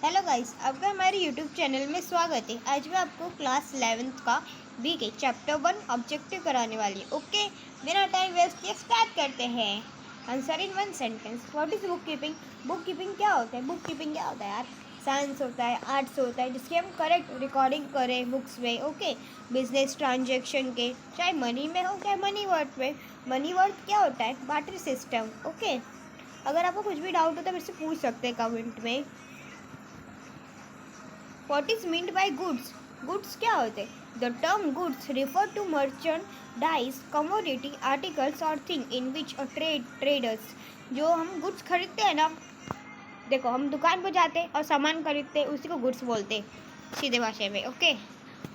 Hello guys, आपका हमारे YouTube channel में स्वागत है। आज मैं आपको क्लास 11th का बी के चैप्टर 1 ऑब्जेक्टिव कराने वाली हूँ। ओके, बिना टाइम वेस्ट किए स्टार्ट करते हैं। Answer in one sentence. What is book keeping? Book keeping क्या होता है? बुक कीपिंग क्या होता है यार? साइंस होता है, आर्ट्स होता है, जिसकी हम करेक्ट रिकॉर्डिंग करें बुक्स में। ओके, बिजनेस ट्रांजेक्शन के, चाहे मनी में हो चाहे मनी वर्थ में। मनी वर्थ क्या होता है? Barter system. ओके, अगर आपको कुछ भी डाउट हो तो मेरे से पूछ सकते हैं कमेंट में। What is meant by goods? Goods क्या होते हैं? The term goods refer to merchandise, commodity, articles or thing in which a traders जो हम goods खरीदते हैं ना, देखो हम दुकान पर जाते हैं और सामान खरीदते हैं, उसी को goods बोलते हैं सीधे भाषा में। Okay,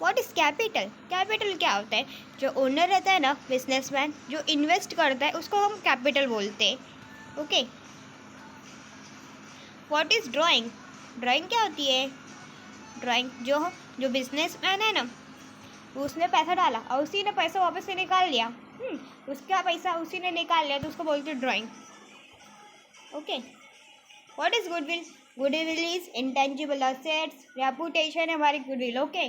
What is capital? Capital क्या होता है? जो ओनर रहता है ना, बिजनेसमैन जो इन्वेस्ट करता है, उसको हम कैपिटल बोलते हैं। Okay, What is drawing? Drawing क्या होती है? ड्राइंग जो बिजनेसमैन है ना, उसने पैसा डाला और उसी ने पैसा वापस से निकाल लिया। उसका पैसा उसी ने निकाल लिया तो उसको बोलते हैं drawing. Okay, what is goodwill? Goodwill is intangible assets. Reputation है हमारी goodwill. Okay,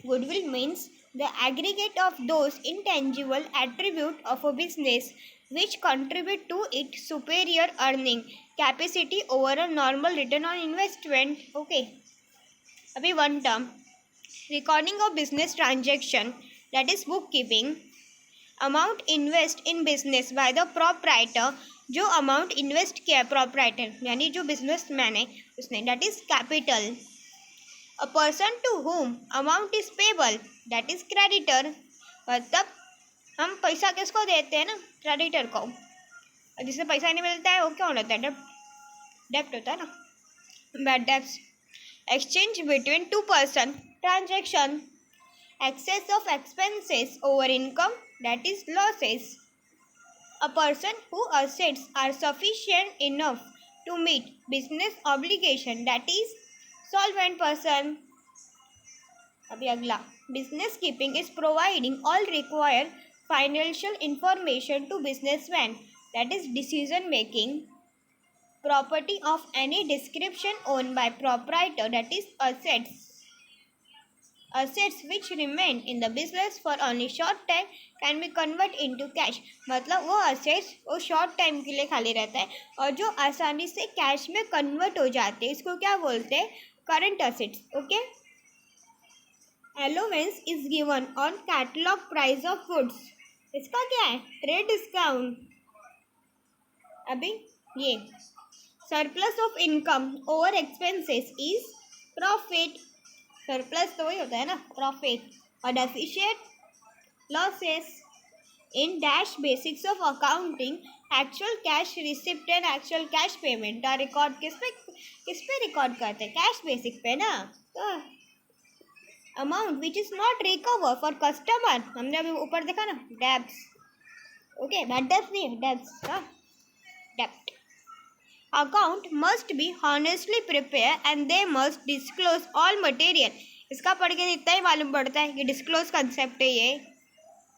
goodwill means the aggregate of those intangible attribute of a business which contribute to its superior earning capacity over a normal return on investment. Okay, अभी one term recording of business transaction, that is bookkeeping. Amount invest in business by the proprietor, जो amount invest किया है proprietor यानी जो businessman है उसने, that is capital. A person to whom amount is payable, that is creditor. मतलब हम पैसा किसको देते हैं ना, क्रेडिटर को, और जिससे पैसा नहीं मिलता है वो क्या होता है? डेप्ट होता है ना, bad dept. Exchange between two person, transaction. Excess of expenses over income, that is losses. A person whose assets are sufficient enough to meet business obligation, that is solvent person. अभी अगला, business keeping is providing all required financial information to businessman, that is decision making. Property of any description owned by proprietor, that is assets. Assets which remain in the business for only short time can be converted into cash. मतलब वो assets वो short time के लिए खाली रहता है और जो आसानी से कैश में कन्वर्ट हो जाते हैं, इसको क्या बोलते हैं? Current assets. Okay, allowance is given on catalog price of goods. इसका क्या है? Trade discount. अभी ये surplus of income over expenses is profit. Surplus तो वही होता है ना, प्रॉफिट। और deficient losses. In dash basics of accounting actual cash receipt and actual cash payment का रिकॉर्ड किस पे रिकॉर्ड करते हैं? कैश बेसिक पे ना। तो amount which is not recover for customer, हमने अभी ऊपर देखा ना, डेब्ट्स। ओके, बैड डेब्ट्स नहीं, डेब्ट्स। डेब्ट account must be honestly prepared and they must disclose all material. इसका पढ़ के इतना ही मालूम पड़ता है कि डिस्क्लोज कंसेप्ट है ये।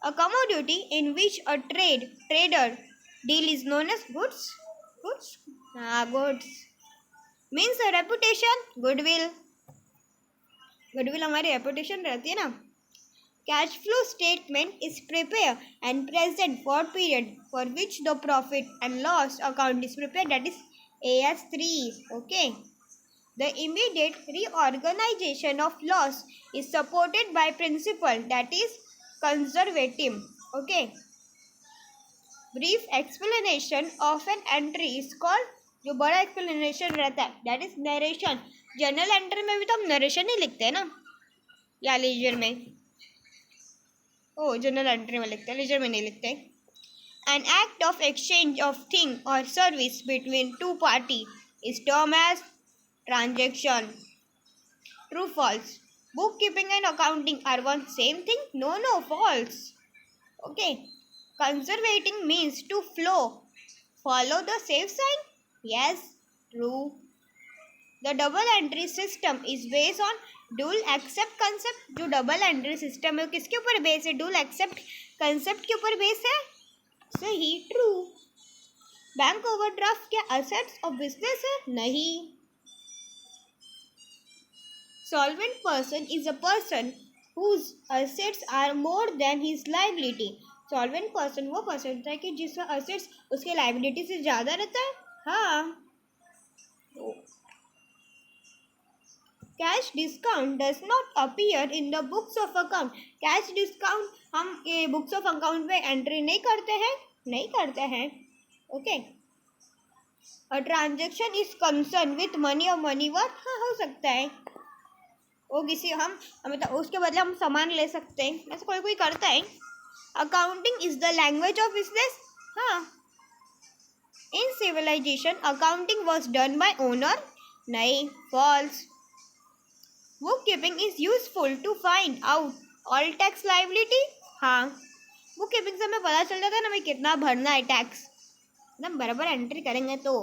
A commodity in which a trader deal is known as goods. Goods means a reputation, goodwill. goodwill हमारी reputation रहती है ना। Cash flow statement is prepared and present for period for which the profit and loss account is prepared, that is AS3. Okay, the immediate reorganization of loss is supported by principle, that is conservative. Okay, brief explanation of an entry is called, जो बड़ा explanation रहता है, that is narration. Journal entry में भी तो हम narration ही लिखते हैं ना, या लीजर में? जर्नल एंट्री में लिखते हैं, लीजर में नहीं लिखते। An act of exchange of thing or service between two parties is termed as transaction. True, false? Bookkeeping and accounting are one same thing? No, false. Okay. Conservating means to follow the safe sign? Yes, true. The double entry system is based on dual accept concept. जो double entry system है वो किसके ऊपर base है? dual accept concept के ऊपर base है। सही, ट्रू। बैंक ओवरड्राफ्ट क्या असेट्स ऑफ बिजनेस है? नहीं। Solvent person is a person whose assets are more than his liability. Solvent person वो पर्सन होता है कि जिसका assets उसके liability से ज़्यादा रहता है. हाँ. Cash discount does not appear in the books of account. Cash discount हम ये बुक्स ऑफ अकाउंट में एंट्री नहीं करते हैं. Okay. A transaction is concern with money और मनी वर्थ. हाँ, हो सकता है वो किसी हम मतलब उसके बदले हम सामान ले सकते हैं, ऐसा कोई कोई करता है. Accounting is the language of business. हाँ. In civilisation accounting was done by owner. नहीं, false. Book keeping is useful to find out all tax liability. हाँ, बुक कीपिंग से हमें पता चल जाता है ना भाई कितना भरना है टैक्स, एकदम बराबर एंट्री करेंगे तो.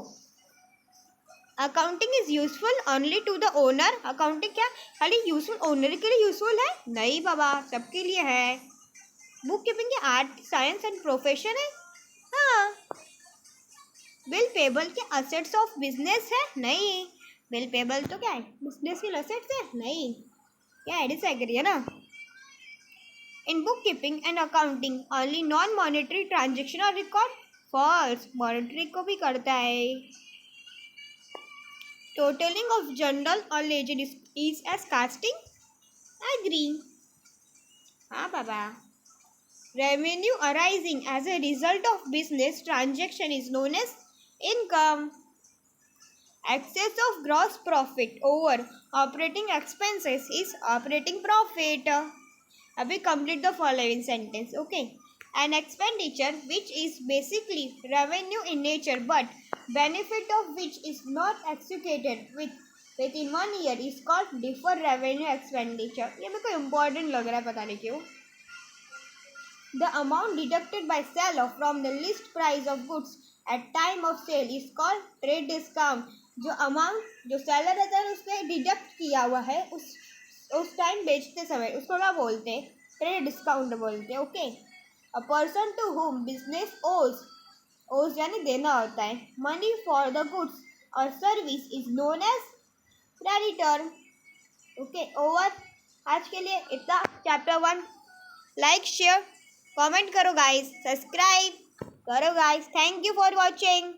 Accounting is useful only to the owner. Accounting क्या खाली यूजफुल ओनर के लिए यूजफुल है? नहीं बाबा, सबके लिए है. बुक कीपिंग के आर्ट, साइंस एंड प्रोफेशन है. हाँ. बिल पेबल के असेट्स ऑफ बिजनेस है? नहीं. बिल पेबल तो क्या है, बिजनेस के असेट्स है? नहीं. क्या है, डिसएग्री है ना. In book keeping and accounting only non monetary transaction और रिकॉर्ड. फॉल्स, मॉनेटरी को भी करता है. टोटलिंग ऑफ जनरल और ledger is as casting. Agree. हाँ बाबा. Revenue arising as a result of business transaction is known as income. Excess of gross profit over operating expenses is operating profit. अभी complete the following sentence. Okay. An expenditure which is basically revenue in nature but benefit of which is not executed within 1 year is called deferred revenue expenditure. ये मेरे को important लग रहा है, पता नहीं क्यों. The amount deducted by seller from the list price of goods at time of sale is called trade discount. जो अमाउंट जो सेलर रहता है उसने डिडक्ट किया हुआ है उस टाइम बेचते समय, उसको क्या बोलते हैं? ट्रेड डिस्काउंट बोलते हैं. Okay. A person to whom business owes यानी देना होता है मनी फॉर द गुड्स और service is known as creditor. Okay. Over. आज के लिए इतना. चैप्टर 1 लाइक शेयर कमेंट करो गाइस, सब्सक्राइब करो guys. Thank you for watching.